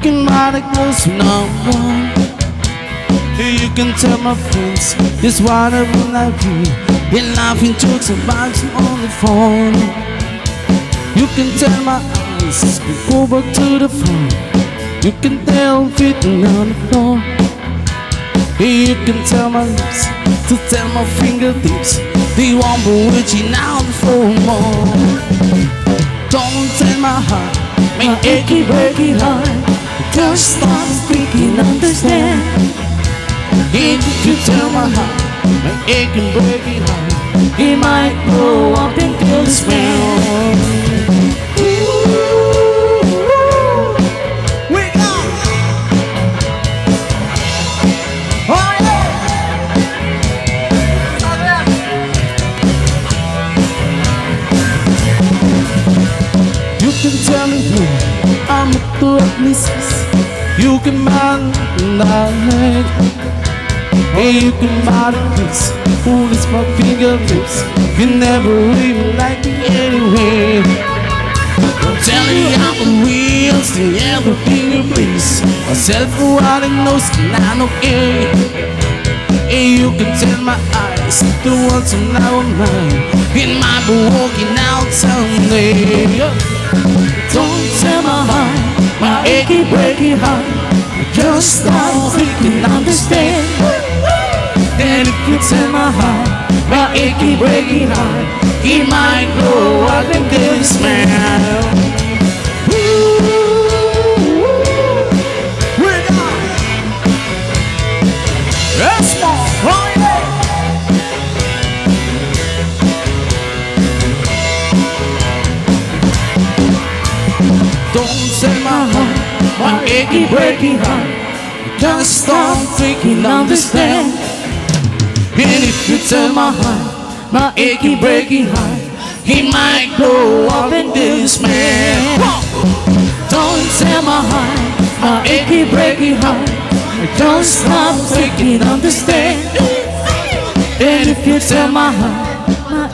can buy the clothes from no one. You can tell my friends this what I will not be. Been laughing jokes about you on the phone. You can tell my eyes go back to the phone. You can tell I'm fitting on the floor. You can tell my lips to tell my fingertips they won't be reaching out for more. Don't tell my heart, my achy breaky heart, just stop speaking, understand. If you tell my heart, my achy breaky heart, it might grow up into this man. You can tell me I'm a thoughtless. You can mind my head. Hey, you can mind this. Who is my fingertips? You never really like me anyway. I'm telling you I'm a real thing, everything you please. Myself for what I know, I'm okay. Hey, you can tell my eyes the ones are now mine. It might be walking out someday. Don't tell my heart, my achy breaky heart, just stop thinking, understand. And if you tell my heart, my achy breaky heart, it might grow up and get a smile. We're gone. That's more. Oh, yeah. Don't tell my heart, my achy breaky heart, just stop thinking, understand. And if you tell my heart, my achy breaky heart, he might grow up in this man. Don't tell my heart, my achy breaky heart, just stop thinking, understand. And if you tell my heart, my